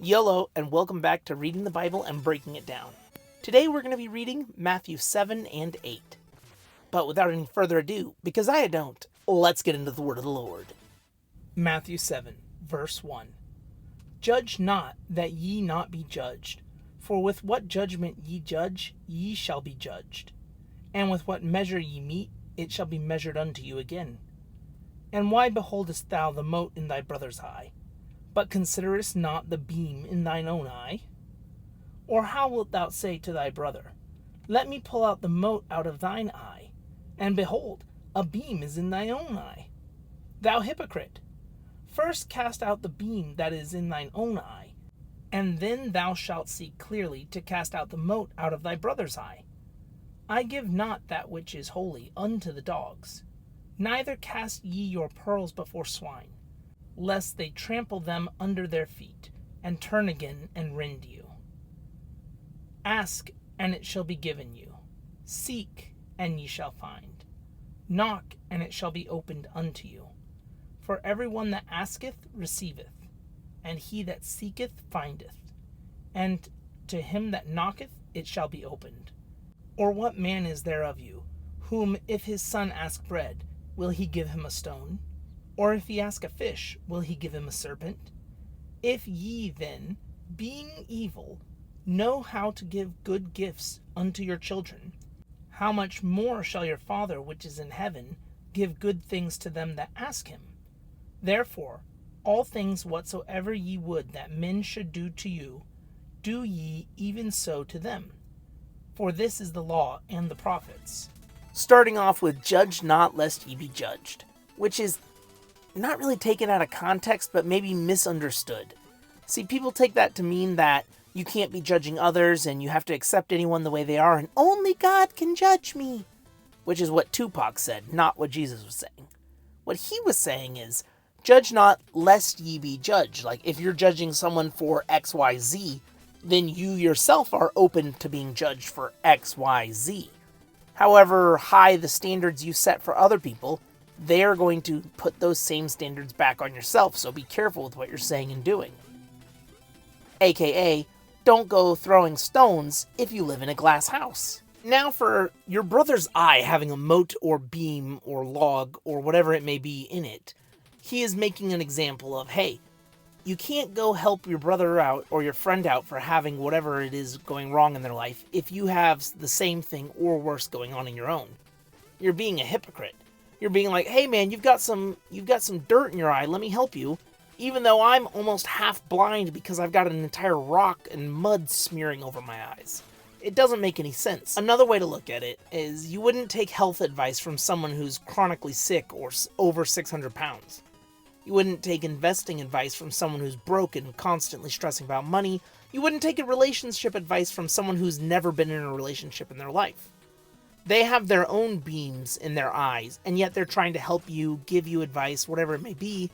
YOLO, and welcome back to Reading the Bible and Breaking It Down. Today we're going to be reading Matthew 7 and 8. But without any further ado, because I don't, let's get into the word of the Lord. Matthew 7, verse 1. Judge not, that ye not be judged. For with what judgment ye judge, ye shall be judged. And with what measure ye mete, it shall be measured unto you again. And why beholdest thou the mote in thy brother's eye, but considerest not the beam in thine own eye? Or how wilt thou say to thy brother, Let me pull out the mote out of thine eye, and behold, a beam is in thine own eye? Thou hypocrite! First cast out the beam that is in thine own eye, and then thou shalt see clearly to cast out the mote out of thy brother's eye. I give not that which is holy unto the dogs, neither cast ye your pearls before swine, lest they trample them under their feet, and turn again and rend you. Ask, and it shall be given you. Seek, and ye shall find. Knock, and it shall be opened unto you. For every one that asketh receiveth, and he that seeketh findeth, and to him that knocketh it shall be opened. Or what man is there of you, whom if his son ask bread, will he give him a stone? Or if he ask a fish, will he give him a serpent? If ye then, being evil, know how to give good gifts unto your children, how much more shall your Father which is in heaven give good things to them that ask him? Therefore, all things whatsoever ye would that men should do to you, do ye even so to them. For this is the law and the prophets. Starting off with judge not lest ye be judged, which is not really taken out of context, but maybe misunderstood. See, people take that to mean that you can't be judging others and you have to accept anyone the way they are and only God can judge me, which is what Tupac said, not what Jesus was saying. What he was saying is, judge not lest ye be judged. Like, if you're judging someone for XYZ, then you yourself are open to being judged for XYZ. However high the standards you set for other people, they are going to put those same standards back on yourself, so be careful with what you're saying and doing. AKA, don't go throwing stones if you live in a glass house. Now for your brother's eye having a mote or beam or log or whatever it may be in it, he is making an example of, hey, you can't go help your brother out or your friend out for having whatever it is going wrong in their life if you have the same thing or worse going on in your own. You're being a hypocrite. You're being like, hey man, you've got some dirt in your eye, let me help you, even though I'm almost half blind because I've got an entire rock and mud smearing over my eyes. It doesn't make any sense. Another way to look at it is you wouldn't take health advice from someone who's chronically sick or over 600 pounds. You wouldn't take investing advice from someone who's broke and constantly stressing about money. You wouldn't take a relationship advice from someone who's never been in a relationship in their life. They have their own beams in their eyes, and yet they're trying to help you, give you advice, whatever it may be,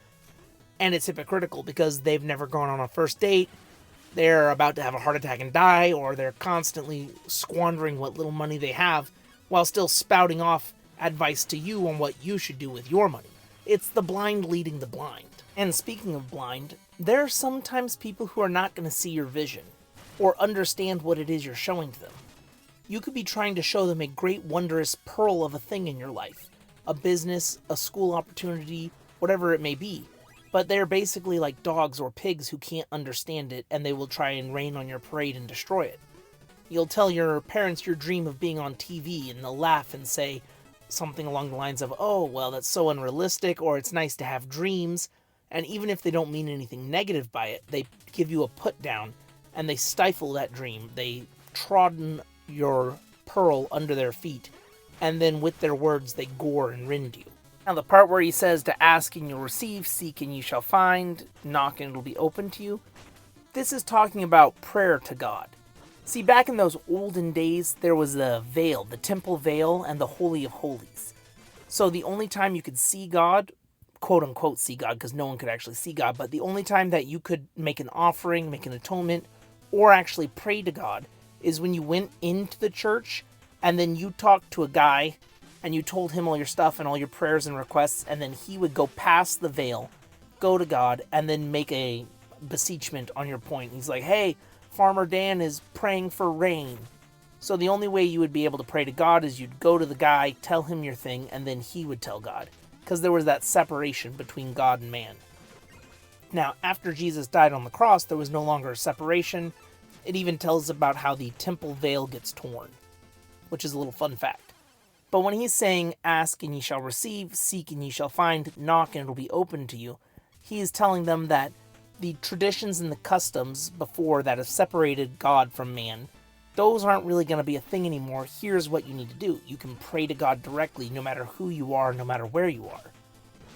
and it's hypocritical because they've never gone on a first date, they're about to have a heart attack and die, or they're constantly squandering what little money they have while still spouting off advice to you on what you should do with your money. It's the blind leading the blind. And speaking of blind, there are sometimes people who are not going to see your vision or understand what it is you're showing to them. You could be trying to show them a great, wondrous pearl of a thing in your life, a business, a school opportunity, whatever it may be, but they're basically like dogs or pigs who can't understand it, and they will try and rain on your parade and destroy it. You'll tell your parents your dream of being on TV, and they'll laugh and say something along the lines of, oh, well, that's so unrealistic, or it's nice to have dreams, and even if they don't mean anything negative by it, they give you a put down, and they stifle that dream. They trodden your pearl under their feet, and then with their words they gore and rend you. Now the part where he says to ask and you'll receive, seek and you shall find, knock and it'll be open to you, this is talking about prayer to God. See, back in those olden days, there was the veil, the temple veil, and the Holy of Holies. So the only time you could see God, quote unquote see God, because no one could actually see God, but the only time that you could make an offering, make an atonement, or actually pray to God is when you went into the church and then you talked to a guy and you told him all your stuff and all your prayers and requests, and then he would go past the veil, go to God, and then make a beseechment on your point. He's like, hey, Farmer Dan is praying for rain. So the only way you would be able to pray to God is you'd go to the guy, tell him your thing, and then he would tell God. Because there was that separation between God and man. Now, after Jesus died on the cross, there was no longer a separation. It even tells about how the temple veil gets torn, which is a little fun fact. But when he's saying, ask and ye shall receive, seek and ye shall find, knock and it will be opened to you, he is telling them that the traditions and the customs before that have separated God from man, those aren't really going to be a thing anymore. Here's what you need to do. You can pray to God directly no matter who you are, no matter where you are.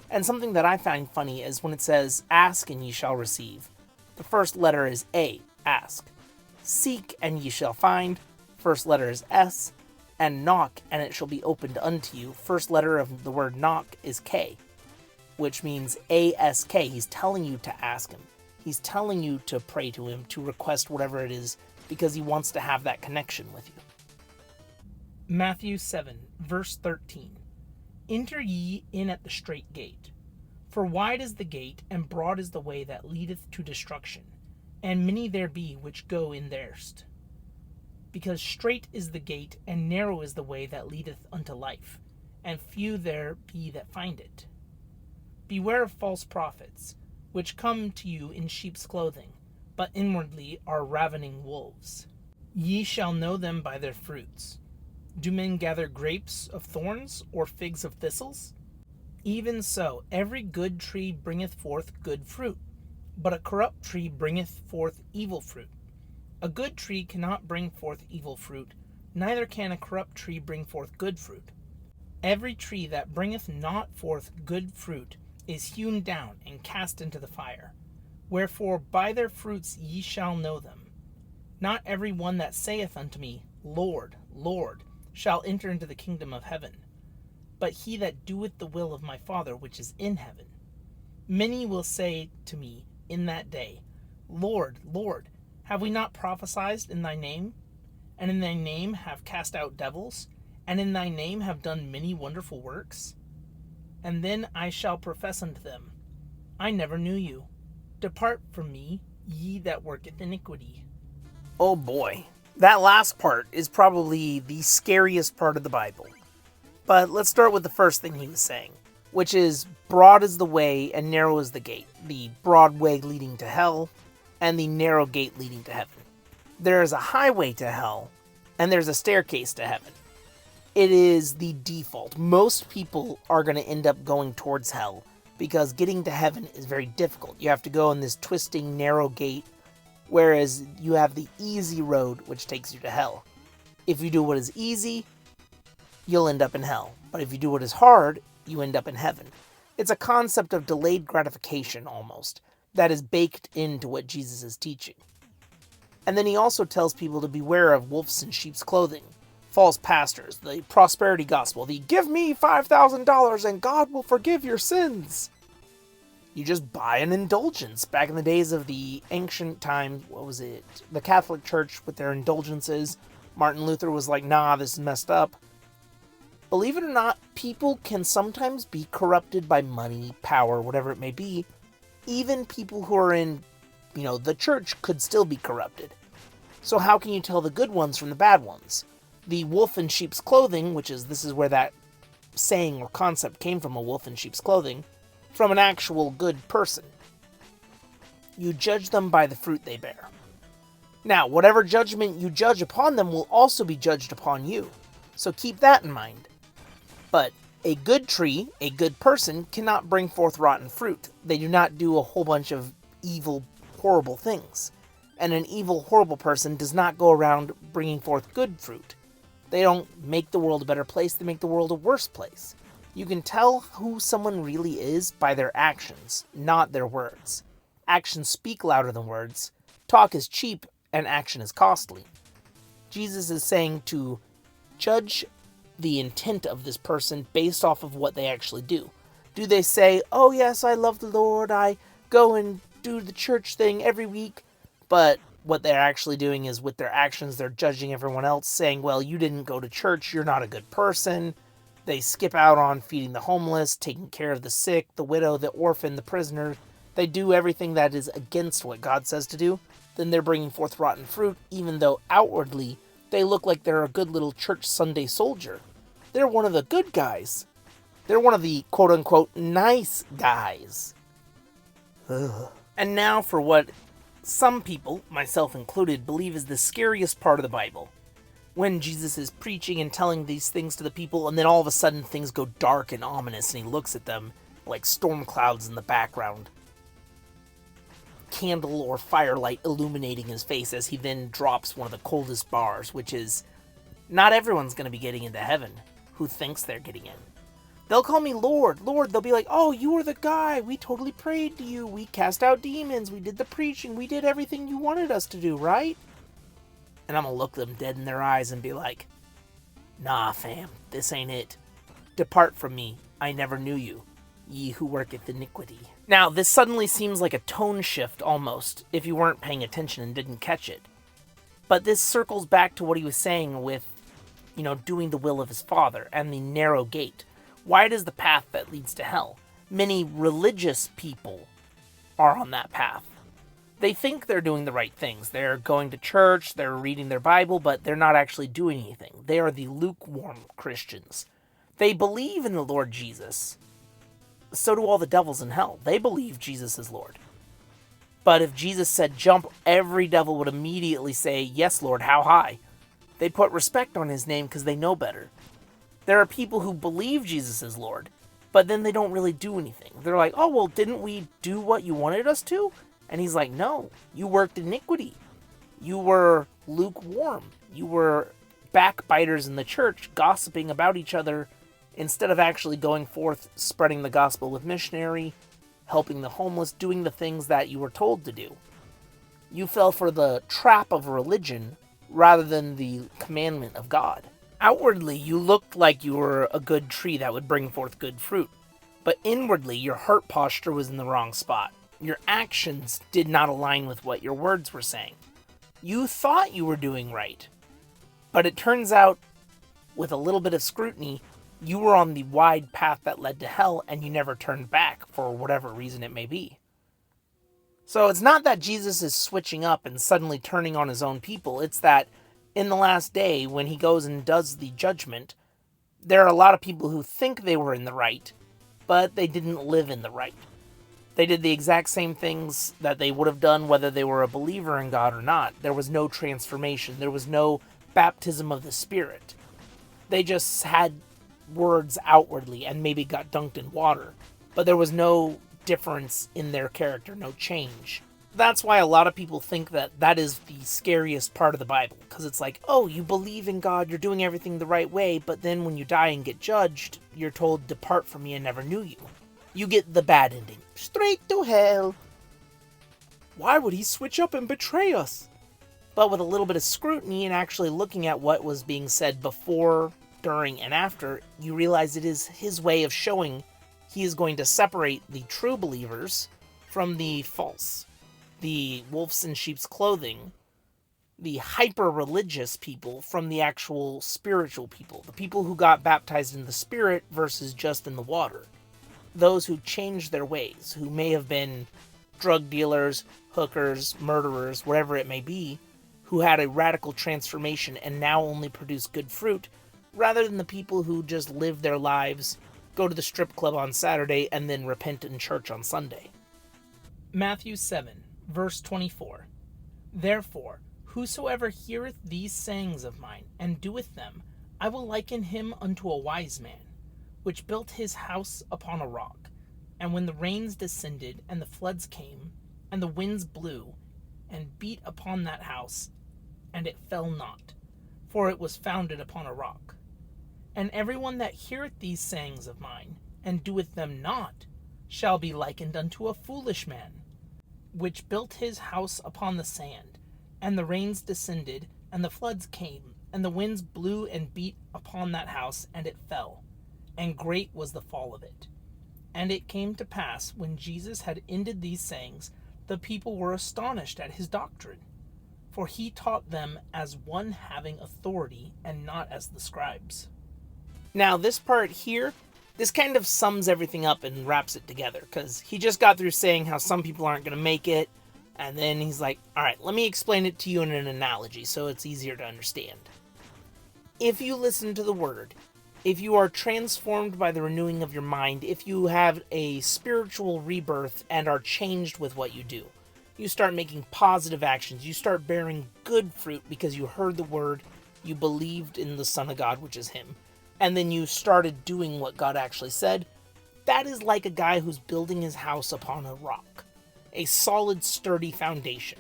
And something that I find funny is when it says, ask and ye shall receive. The first letter is A, ask. Seek and ye shall find. First letter is S. And knock and it shall be opened unto you. First letter of the word knock is K, which means A-S-K. He's telling you to ask him. He's telling you to pray to him, to request whatever it is, because he wants to have that connection with you. Matthew 7, verse 13. Enter ye in at the strait gate. For wide is the gate, and broad is the way that leadeth to destruction, and many there be which go in therest. Because strait is the gate, and narrow is the way that leadeth unto life, and few there be that find it. Beware of false prophets, which come to you in sheep's clothing, but inwardly are ravening wolves. Ye shall know them by their fruits. Do men gather grapes of thorns, or figs of thistles? Even so, every good tree bringeth forth good fruit, but a corrupt tree bringeth forth evil fruit. A good tree cannot bring forth evil fruit, neither can a corrupt tree bring forth good fruit. Every tree that bringeth not forth good fruit is hewn down and cast into the fire. Wherefore by their fruits ye shall know them. Not every one that saith unto me, Lord, Lord, shall enter into the kingdom of heaven, but he that doeth the will of my Father which is in heaven. Many will say to me in that day, Lord, Lord, have we not prophesied in thy name? And in thy name have cast out devils? And in thy name have done many wonderful works? And then I shall profess unto them, I never knew you. Depart from me, ye that worketh iniquity. Oh boy, that last part is probably the scariest part of the Bible. But let's start with the first thing he was saying, which is broad is the way and narrow is the gate. The broad way leading to hell, and the narrow gate leading to heaven. There is a highway to hell, and there's a staircase to heaven. It is the default. Most people are going to end up going towards hell, because getting to heaven is very difficult. You have to go in this twisting, narrow gate, whereas you have the easy road, which takes you to hell. If you do what is easy, you'll end up in hell. But if you do what is hard, you end up in heaven. It's a concept of delayed gratification, almost, that is baked into what Jesus is teaching. And then he also tells people to beware of wolves in sheep's clothing, false pastors, the prosperity gospel, the give me $5,000 and God will forgive your sins. You just buy an indulgence. Back in the days of the ancient time, the Catholic Church with their indulgences, Martin Luther was like, nah, this is messed up. Believe it or not, people can sometimes be corrupted by money, power, whatever it may be. Even people who are in, the church could still be corrupted. So how can you tell the good ones from the bad ones? The wolf in sheep's clothing, this is where that saying or concept came from, a wolf in sheep's clothing, from an actual good person. You judge them by the fruit they bear. Now, whatever judgment you judge upon them will also be judged upon you. So keep that in mind. But a good tree, a good person, cannot bring forth rotten fruit. They do not do a whole bunch of evil, horrible things. And an evil, horrible person does not go around bringing forth good fruit. They don't make the world a better place, they make the world a worse place. You can tell who someone really is by their actions, not their words. Actions speak louder than words. Talk is cheap, and action is costly. Jesus is saying to judge the intent of this person based off of what they actually do. Do they say, oh yes, I love the Lord, I go and do the church thing every week, but what they're actually doing is with their actions, they're judging everyone else, saying, well, you didn't go to church, you're not a good person. They skip out on feeding the homeless, taking care of the sick, the widow, the orphan, the prisoner. they do everything that is against what God says to do, then they're bringing forth rotten fruit, even though outwardly they look like they're a good little church Sunday soldier. They're one of the good guys. They're one of the quote-unquote nice guys. Ugh. And now for what some people, myself included, believe is the scariest part of the Bible. When Jesus is preaching and telling these things to the people, and then all of a sudden things go dark and ominous, and he looks at them like storm clouds in the background. Candle or firelight illuminating his face as he then drops one of the coldest bars, which is, not everyone's going to be getting into heaven who thinks they're getting in. They'll call me Lord, Lord. They'll be like, oh, you were the guy. We totally prayed to you. We cast out demons. We did the preaching. We did everything you wanted us to do, right? And I'm going to look them dead in their eyes and be like, nah, fam, this ain't it. Depart from me. I never knew you, ye who worketh iniquity. Now, this suddenly seems like a tone shift almost, if you weren't paying attention and didn't catch it. But this circles back to what he was saying with, doing the will of his Father and the narrow gate. Wide is the path that leads to hell. Many religious people are on that path. They think they're doing the right things. They're going to church, they're reading their Bible, but they're not actually doing anything. They are the lukewarm Christians. They believe in the Lord Jesus. So do all the devils in hell. They believe Jesus is Lord. But if Jesus said jump, every devil would immediately say, yes, Lord, how high? They put respect on his name because they know better. There are people who believe Jesus is Lord, but then they don't really do anything. They're like, oh, well, didn't we do what you wanted us to? And he's like, no, you worked iniquity. You were lukewarm. You were backbiters in the church, gossiping about each other, instead of actually going forth, spreading the gospel with missionary, helping the homeless, doing the things that you were told to do. You fell for the trap of religion rather than the commandment of God. Outwardly, you looked like you were a good tree that would bring forth good fruit, but inwardly, your heart posture was in the wrong spot. Your actions did not align with what your words were saying. You thought you were doing right, but it turns out, with a little bit of scrutiny, you were on the wide path that led to hell, and you never turned back for whatever reason it may be. So it's not that Jesus is switching up and suddenly turning on his own people. It's that in the last day, when he goes and does the judgment, there are a lot of people who think they were in the right, but they didn't live in the right. They did the exact same things that they would have done whether they were a believer in God or not. There was no transformation. There was no baptism of the Spirit. They just had words outwardly and maybe got dunked in water. But there was no difference in their character, no change. That's why a lot of people think that that is the scariest part of the Bible. Because it's like, oh, you believe in God, you're doing everything the right way, but then when you die and get judged, you're told, depart from me, I never knew you. You get the bad ending. Straight to hell. Why would he switch up and betray us? But with a little bit of scrutiny and actually looking at what was being said before, during, and after, you realize it is his way of showing he is going to separate the true believers from the false. The wolves in sheep's clothing, the hyper-religious people from the actual spiritual people. The people who got baptized in the Spirit versus just in the water. Those who changed their ways, who may have been drug dealers, hookers, murderers, whatever it may be, who had a radical transformation and now only produce good fruit, rather than the people who just live their lives, go to the strip club on Saturday, and then repent in church on Sunday. Matthew 7, verse 24. Therefore, whosoever heareth these sayings of mine, and doeth them, I will liken him unto a wise man, which built his house upon a rock. And when the rains descended, and the floods came, and the winds blew, and beat upon that house, and it fell not, for it was founded upon a rock. And every one that heareth these sayings of mine, and doeth them not, shall be likened unto a foolish man, which built his house upon the sand. And the rains descended, and the floods came, and the winds blew and beat upon that house, and it fell. And great was the fall of it. And it came to pass, when Jesus had ended these sayings, the people were astonished at his doctrine. For he taught them as one having authority, and not as the scribes. Now, this part here, This kind of sums everything up and wraps it together, because he just got through saying how some people aren't going to make it, and then he's like, all right, let me explain it to you in an analogy so it's easier to understand. If you listen to the word, if you are transformed by the renewing of your mind, if you have a spiritual rebirth and are changed with what you do, you start making positive actions, you start bearing good fruit because you heard the word, you believed in the Son of God, which is him, and then you started doing what God actually said, that is like a guy who's building his house upon a rock, a solid, sturdy foundation.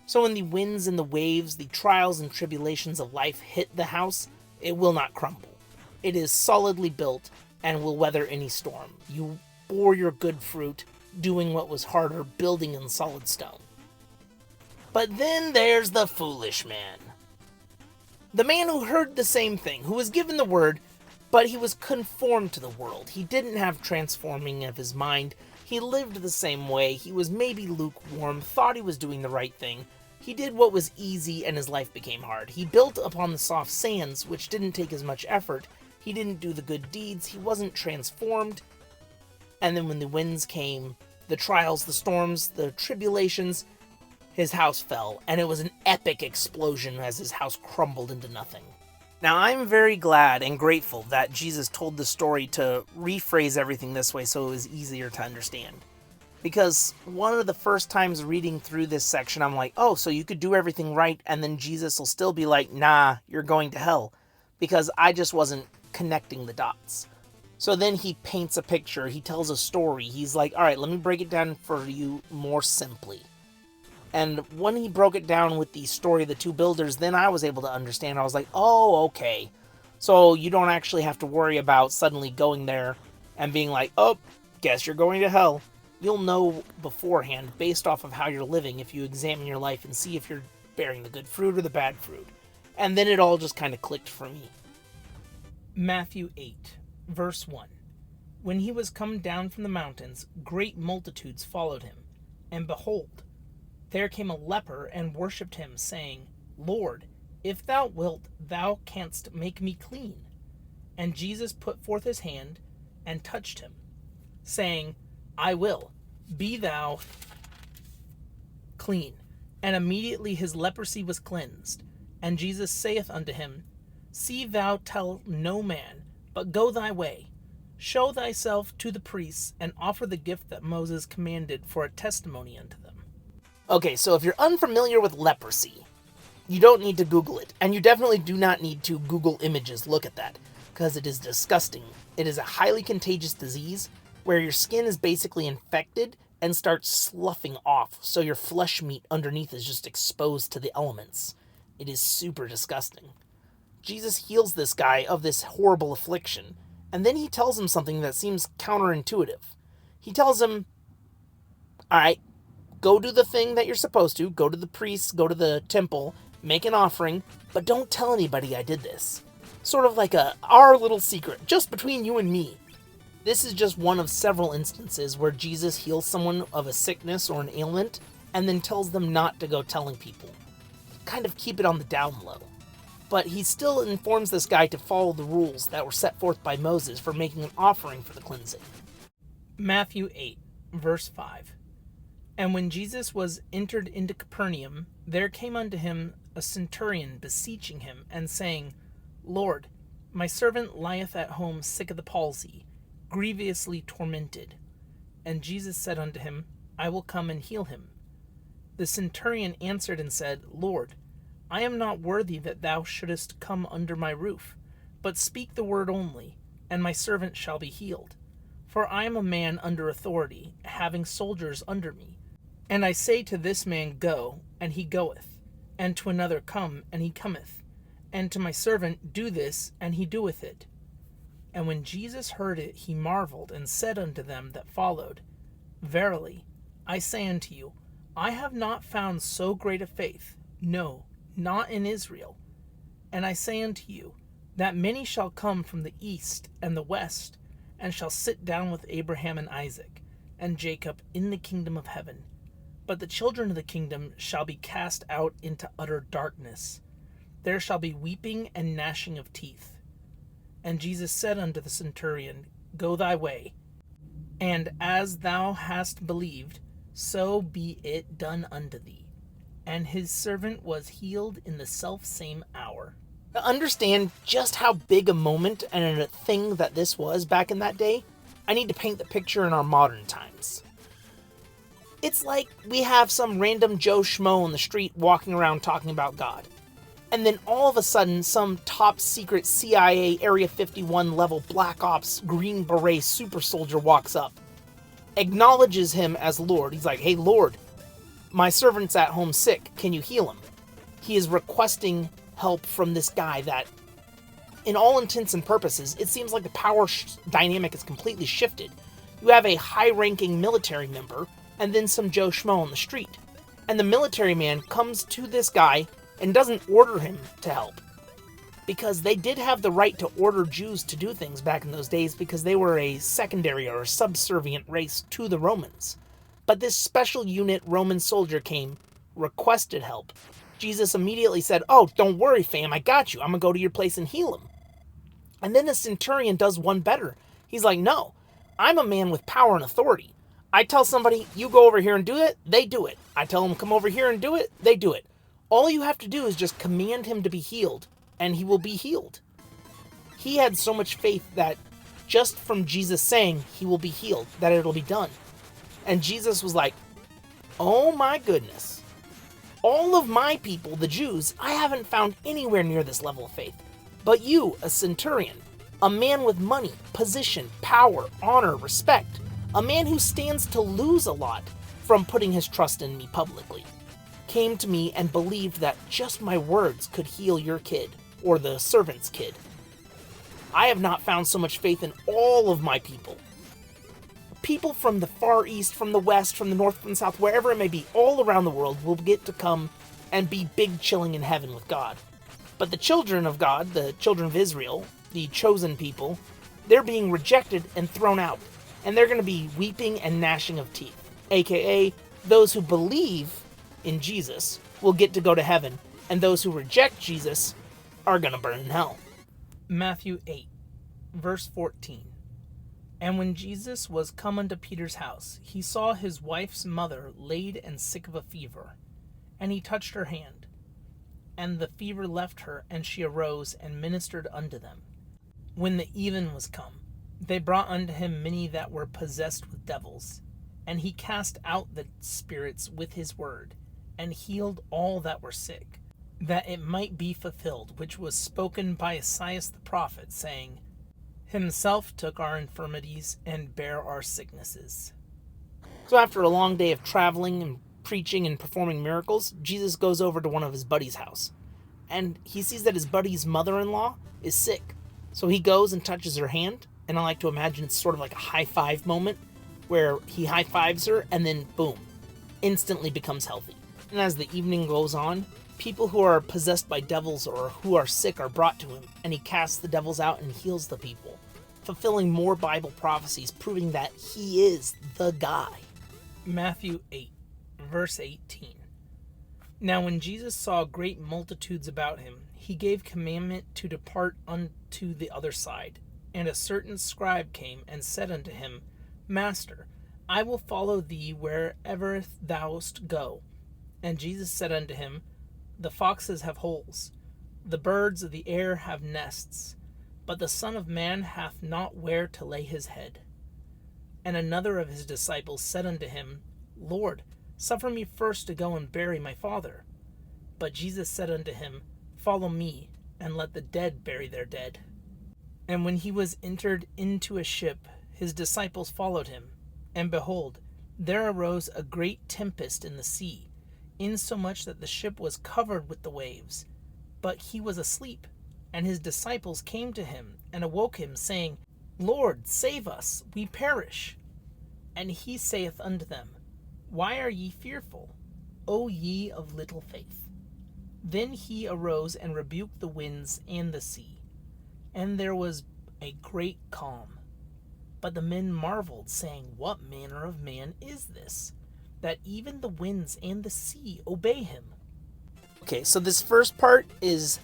So when the winds and the waves, the trials and tribulations of life hit the house, it will not crumble. It is solidly built and will weather any storm. You bore your good fruit, doing what was harder, building in solid stone. But then there's the foolish man. The man who heard the same thing, who was given the word, but he was conformed to the world. He didn't have transforming of his mind. He lived the same way. He was maybe lukewarm, thought he was doing the right thing. He did what was easy and his life became hard. He built upon the soft sands, which didn't take as much effort. He didn't do the good deeds. He wasn't transformed. And then when the winds came, the trials, the storms, the tribulations, his house fell. And it was an epic explosion as his house crumbled into nothing. Now, I'm very glad and grateful that Jesus told the story to rephrase everything this way so it was easier to understand. Because one of the first times reading through this section, I'm like, oh, so you could do everything right, and then Jesus will still be like, nah, you're going to hell. Because I just wasn't connecting the dots. So then he paints a picture, he tells a story, he's like, all right, let me break it down for you more simply. And when he broke it down with the story of the two builders, then I was able to understand. I was like, oh, okay. So you don't actually have to worry about suddenly going there and being like, oh, guess you're going to hell. You'll know beforehand, based off of how you're living, if you examine your life and see if you're bearing the good fruit or the bad fruit. And then it all just kind of clicked for me. Matthew 8, verse 1. When he was come down from the mountains, great multitudes followed him. And behold, there came a leper and worshipped him, saying, Lord, if thou wilt, thou canst make me clean. And Jesus put forth his hand and touched him, saying, I will, be thou clean. And immediately his leprosy was cleansed. And Jesus saith unto him, See thou tell no man, but go thy way. Show thyself to the priests, and offer the gift that Moses commanded for a testimony unto them. Okay, so if you're unfamiliar with leprosy, you don't need to Google it. And you definitely do not need to Google images. Look at that, because it is disgusting. It is a highly contagious disease where your skin is basically infected and starts sloughing off, so your flesh meat underneath is just exposed to the elements. It is super disgusting. Jesus heals this guy of this horrible affliction, and then he tells him something that seems counterintuitive. He tells him, all right, go do the thing that you're supposed to. Go to the priests, go to the temple, make an offering, but don't tell anybody I did this. Sort of like our little secret, just between you and me. This is just one of several instances where Jesus heals someone of a sickness or an ailment and then tells them not to go telling people. Kind of keep it on the down low. But he still informs this guy to follow the rules that were set forth by Moses for making an offering for the cleansing. Matthew 8, verse 5. And when Jesus was entered into Capernaum, there came unto him a centurion beseeching him, and saying, Lord, my servant lieth at home sick of the palsy, grievously tormented. And Jesus said unto him, I will come and heal him. The centurion answered and said, Lord, I am not worthy that thou shouldest come under my roof, but speak the word only, and my servant shall be healed. For I am a man under authority, having soldiers under me. And I say to this man, Go, and he goeth, and to another, Come, and he cometh, and to my servant, Do this, and he doeth it. And when Jesus heard it, he marveled, and said unto them that followed, Verily, I say unto you, I have not found so great a faith, no, not in Israel. And I say unto you, that many shall come from the east and the west, and shall sit down with Abraham and Isaac, and Jacob in the kingdom of heaven. But the children of the kingdom shall be cast out into utter darkness. There shall be weeping and gnashing of teeth. And Jesus said unto the centurion, go thy way. And as thou hast believed, so be it done unto thee. And his servant was healed in the selfsame hour. To understand just how big a moment and a thing that this was back in that day, I need to paint the picture in our modern times. It's like we have some random Joe Schmo on the street walking around talking about God. And then all of a sudden, some top secret CIA Area 51 level Black Ops Green Beret super soldier walks up, acknowledges him as Lord. He's like, hey Lord, my servant's at home sick. Can you heal him? He is requesting help from this guy that, in all intents and purposes, it seems like the power dynamic is completely shifted. You have a high-ranking military member and then some Joe Schmo on the street. And the military man comes to this guy and doesn't order him to help. Because they did have the right to order Jews to do things back in those days because they were a secondary or subservient race to the Romans. But this special unit Roman soldier came, requested help. Jesus immediately said, oh, don't worry, fam, I got you. I'm going to go to your place and heal him. And then the centurion does one better. He's like, no, I'm a man with power and authority. I tell somebody, you go over here and do it, they do it. I tell them, come over here and do it, they do it. All you have to do is just command him to be healed, and he will be healed. He had so much faith that just from Jesus saying he will be healed, that it'll be done. And Jesus was like, oh my goodness. All of my people, the Jews, I haven't found anywhere near this level of faith. But you, a centurion, a man with money, position, power, honor, respect, a man who stands to lose a lot from putting his trust in me publicly, came to me and believed that just my words could heal your kid, or the servant's kid. I have not found so much faith in all of my people. People from the far east, from the west, from the north, from the south, wherever it may be, all around the world will get to come and be big chilling in heaven with God. But the children of God, the children of Israel, the chosen people, they're being rejected and thrown out. And they're going to be weeping and gnashing of teeth. AKA, those who believe in Jesus will get to go to heaven, and those who reject Jesus are going to burn in hell. Matthew 8, verse 14. And when Jesus was come unto Peter's house, he saw his wife's mother laid and sick of a fever. And he touched her hand. And the fever left her, and she arose and ministered unto them. When the even was come, they brought unto him many that were possessed with devils. And he cast out the spirits with his word, and healed all that were sick, that it might be fulfilled, which was spoken by Esaias the prophet, saying, Himself took our infirmities and bare our sicknesses. So after a long day of traveling and preaching and performing miracles, Jesus goes over to one of his buddies' house. And he sees that his buddy's mother-in-law is sick. So he goes and touches her hand, and I like to imagine it's sort of like a high-five moment, where he high-fives her, and then boom, instantly becomes healthy. And as the evening goes on, people who are possessed by devils or who are sick are brought to him, and he casts the devils out and heals the people, fulfilling more Bible prophecies, proving that he is the guy. Matthew 8, verse 18. Now when Jesus saw great multitudes about him, he gave commandment to depart unto the other side. And a certain scribe came and said unto him, Master, I will follow thee wherever thou dost go. And Jesus said unto him, The foxes have holes, the birds of the air have nests, but the Son of Man hath not where to lay his head. And another of his disciples said unto him, Lord, suffer me first to go and bury my father. But Jesus said unto him, Follow me, and let the dead bury their dead. And when he was entered into a ship, his disciples followed him. And behold, there arose a great tempest in the sea, insomuch that the ship was covered with the waves. But he was asleep. And his disciples came to him, and awoke him, saying, Lord, save us, we perish. And he saith unto them, Why are ye fearful, O ye of little faith? Then he arose and rebuked the winds and the sea, and there was a great calm. But the men marveled, saying, What manner of man is this, that even the winds and the sea obey him? Okay, so this first part is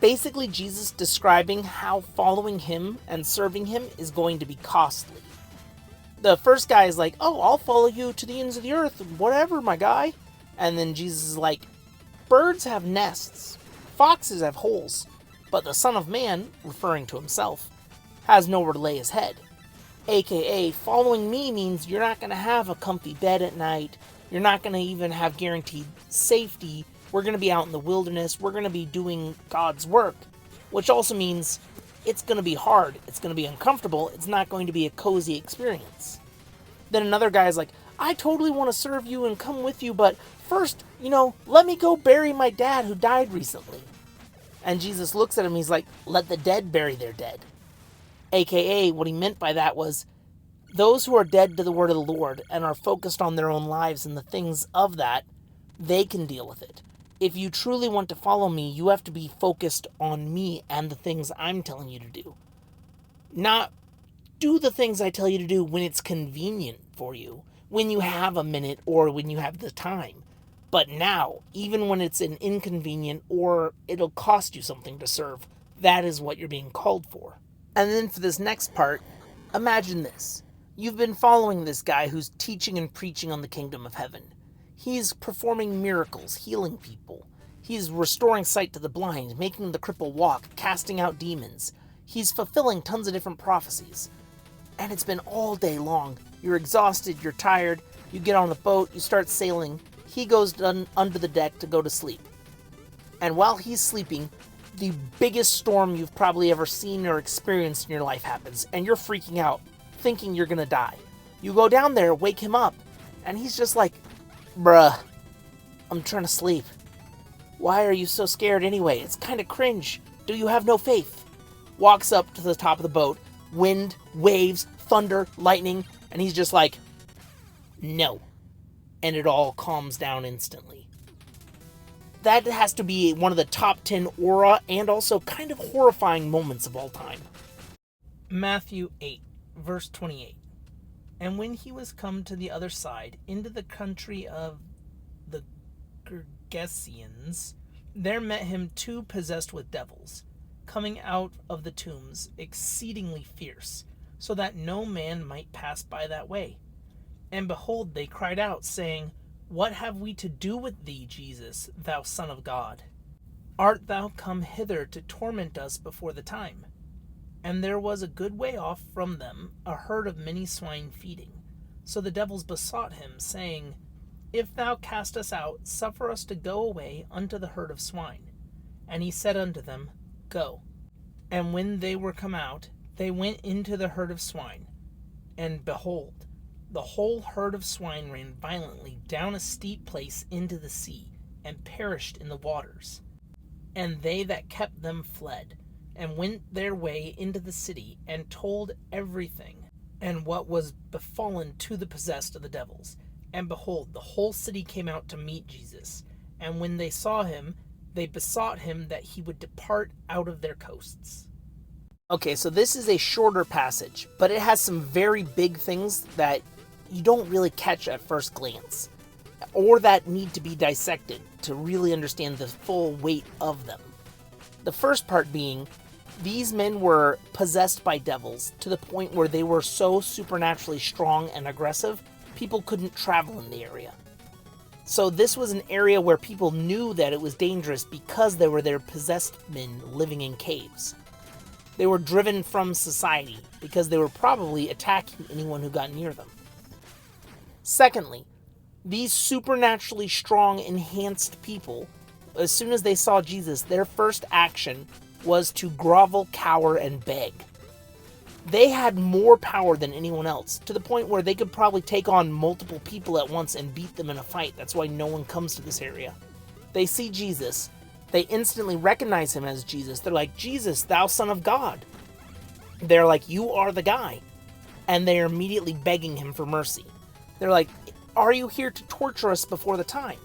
Basically, Jesus describing how following him and serving him is going to be costly. The first guy is like, oh, I'll follow you to the ends of the earth, whatever, my guy. And then Jesus is like, birds have nests, foxes have holes, but the Son of Man, referring to himself, has nowhere to lay his head. AKA, following me means you're not going to have a comfy bed at night, you're not going to even have guaranteed safety, we're going to be out in the wilderness, we're going to be doing God's work, which also means it's going to be hard, it's going to be uncomfortable, it's not going to be a cozy experience. Then another guy's like, I totally want to serve you and come with you, but first, let me go bury my dad who died recently. And Jesus looks at him, he's like, let the dead bury their dead. AKA, what he meant by that was, those who are dead to the word of the Lord and are focused on their own lives and the things of that, they can deal with it. If you truly want to follow me, you have to be focused on me and the things I'm telling you to do. Not do the things I tell you to do when it's convenient for you, when you have a minute or when you have the time. But now, even when it's an inconvenient or it'll cost you something to serve, that is what you're being called for. And then for this next part, imagine this. You've been following this guy who's teaching and preaching on the kingdom of heaven. He's performing miracles, healing people. He's restoring sight to the blind, making the cripple walk, casting out demons. He's fulfilling tons of different prophecies. And it's been all day long. You're exhausted, you're tired, you get on the boat, you start sailing. He goes under the deck to go to sleep. And while he's sleeping, the biggest storm you've probably ever seen or experienced in your life happens, and you're freaking out, thinking you're gonna die. You go down there, wake him up, and he's just like, bruh, I'm trying to sleep. Why are you so scared anyway? It's kind of cringe. Do you have no faith? Walks up to the top of the boat, wind, waves, thunder, lightning, and he's just like, no. And it all calms down instantly. That has to be one of the top 10 aura and also kind of horrifying moments of all time. Matthew 8, verse 28. And when he was come to the other side, into the country of the Gergesenes, there met him 2 possessed with devils, coming out of the tombs, exceedingly fierce, so that no man might pass by that way. And behold, they cried out, saying, what have we to do with thee, Jesus, thou Son of God? Art thou come hither to torment us before the time? And there was a good way off from them a herd of many swine feeding. So the devils besought him, saying, if thou cast us out, suffer us to go away unto the herd of swine. And he said unto them, go. And when they were come out, they went into the herd of swine. And behold, the whole herd of swine ran violently down a steep place into the sea, and perished in the waters. And they that kept them fled, and went their way into the city, and told everything, and what was befallen to the possessed of the devils. And behold, the whole city came out to meet Jesus. And when they saw him, they besought him that he would depart out of their coasts. Okay, so this is a shorter passage, but it has some very big things that you don't really catch at first glance, or that need to be dissected to really understand the full weight of them. The first part being, these men were possessed by devils to the point where they were so supernaturally strong and aggressive, people couldn't travel in the area. So this was an area where people knew that it was dangerous because there were their possessed men living in caves. They were driven from society because they were probably attacking anyone who got near them. Secondly, these supernaturally strong, enhanced people, as soon as they saw Jesus, their first action was to grovel, cower, and beg. They had more power than anyone else, to the point where they could probably take on multiple people at once and beat them in a fight. That's why no one comes to this area. They see Jesus. They instantly recognize him as Jesus. They're like, Jesus, thou Son of God. They're like, you are the guy. And they're immediately begging him for mercy. They're like, are you here to torture us before the time?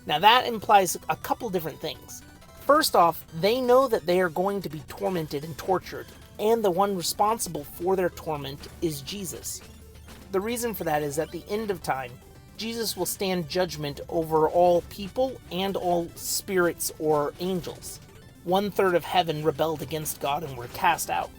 Now that implies a couple different things. First off, they know that they are going to be tormented and tortured, and the one responsible for their torment is Jesus. The reason for that is at the end of time, Jesus will stand judgment over all people and all spirits or angels. 1/3 of heaven rebelled against God and were cast out.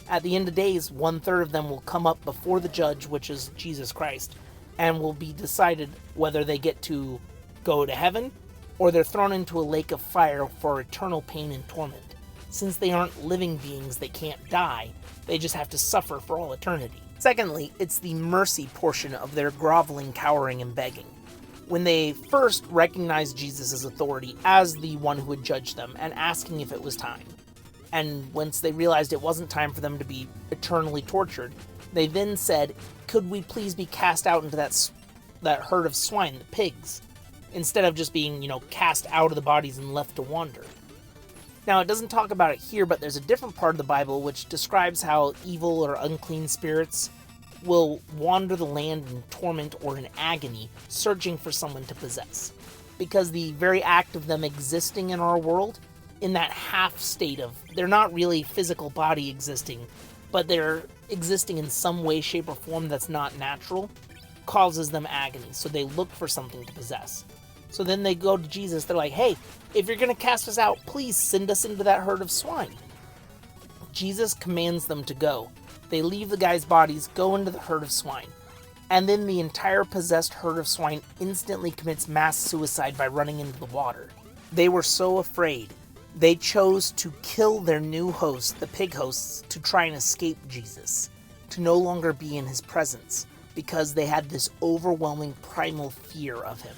At the end of days, 1/3 of them will come up before the judge, which is Jesus Christ, and will be decided whether they get to go to heaven or they're thrown into a lake of fire for eternal pain and torment. Since they aren't living beings, they can't die. They just have to suffer for all eternity. Secondly, it's the mercy portion of their groveling, cowering, and begging. When they first recognized Jesus' authority as the one who would judge them and asking if it was time. And once they realized it wasn't time for them to be eternally tortured, they then said, could we please be cast out into that herd of swine, the pigs, instead of just being, cast out of the bodies and left to wander. Now, it doesn't talk about it here, but there's a different part of the Bible which describes how evil or unclean spirits will wander the land in torment or in agony, searching for someone to possess. Because the very act of them existing in our world, in that half state of, they're not really physical body existing, but they're existing in some way, shape, or form that's not natural, causes them agony. So they look for something to possess. So then they go to Jesus. They're like, hey, if you're going to cast us out, please send us into that herd of swine. Jesus commands them to go. They leave the guy's bodies, go into the herd of swine. And then the entire possessed herd of swine instantly commits mass suicide by running into the water. They were so afraid, they chose to kill their new host, the pig hosts, to try and escape Jesus, to no longer be in his presence, because they had this overwhelming primal fear of him.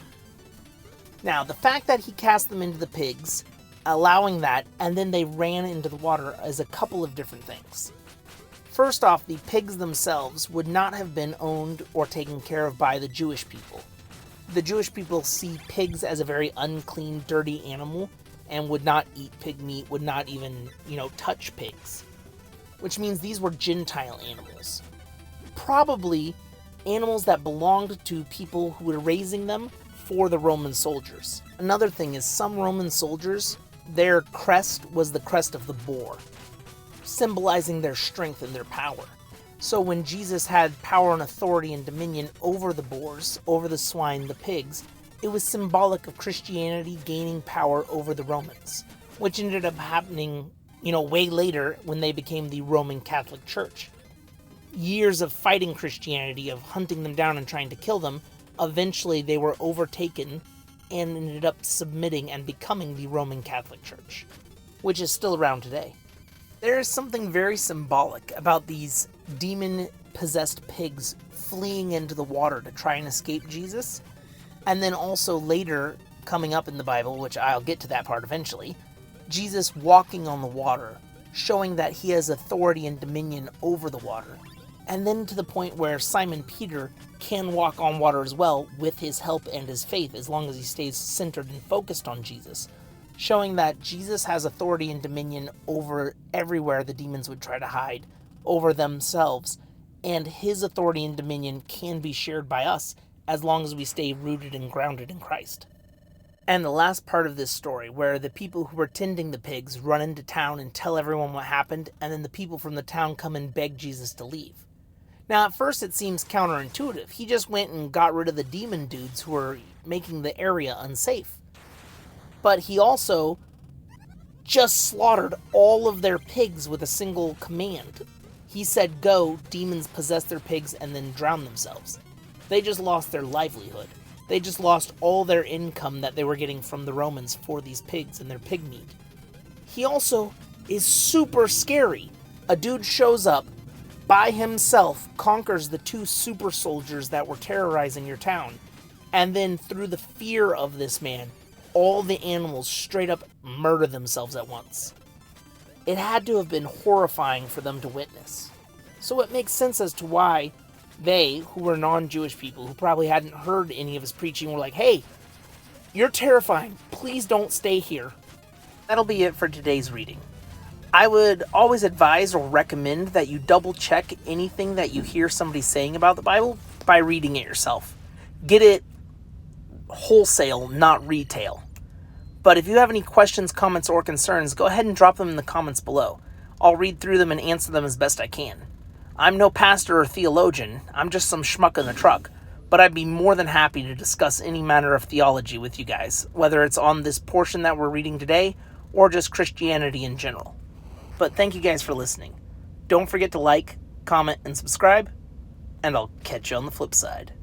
Now, the fact that he cast them into the pigs, allowing that, and then they ran into the water is a couple of different things. First off, the pigs themselves would not have been owned or taken care of by the Jewish people. The Jewish people see pigs as a very unclean, dirty animal, and would not eat pig meat, would not even, touch pigs. Which means these were Gentile animals. Probably animals that belonged to people who were raising them for the Roman soldiers. Another thing is some Roman soldiers, their crest was the crest of the boar, symbolizing their strength and their power. So when Jesus had power and authority and dominion over the boars, over the swine, the pigs, it was symbolic of Christianity gaining power over the Romans, which ended up happening, way later when they became the Roman Catholic Church. Years of fighting Christianity, of hunting them down and trying to kill them, eventually they were overtaken and ended up submitting and becoming the Roman Catholic Church, which is still around today. There is something very symbolic about these demon-possessed pigs fleeing into the water to try and escape Jesus, and then also later, coming up in the Bible, which I'll get to that part eventually, Jesus walking on the water, showing that he has authority and dominion over the water. And then to the point where Simon Peter can walk on water as well with his help and his faith, as long as he stays centered and focused on Jesus, showing that Jesus has authority and dominion over everywhere the demons would try to hide, over themselves, and his authority and dominion can be shared by us as long as we stay rooted and grounded in Christ. And the last part of this story, where the people who were tending the pigs run into town and tell everyone what happened, and then the people from the town come and beg Jesus to leave. Now, at first it seems counterintuitive. He just went and got rid of the demon dudes who were making the area unsafe. But he also just slaughtered all of their pigs with a single command. He said, go, demons possess their pigs, and then drown themselves. They just lost their livelihood. They just lost all their income that they were getting from the Romans for these pigs and their pig meat. He also is super scary. A dude shows up by himself, conquers the 2 super soldiers that were terrorizing your town, and then through the fear of this man, all the animals straight up murder themselves at once. It had to have been horrifying for them to witness. So it makes sense as to why they, who were non-Jewish people, who probably hadn't heard any of his preaching, were like, hey, you're terrifying. Please don't stay here. That'll be it for today's reading. I would always advise or recommend that you double check anything that you hear somebody saying about the Bible by reading it yourself. Get it wholesale, not retail. But if you have any questions, comments, or concerns, go ahead and drop them in the comments below. I'll read through them and answer them as best I can. I'm no pastor or theologian, I'm just some schmuck in the truck, but I'd be more than happy to discuss any matter of theology with you guys, whether it's on this portion that we're reading today, or just Christianity in general. But thank you guys for listening. Don't forget to like, comment, and subscribe, and I'll catch you on the flip side.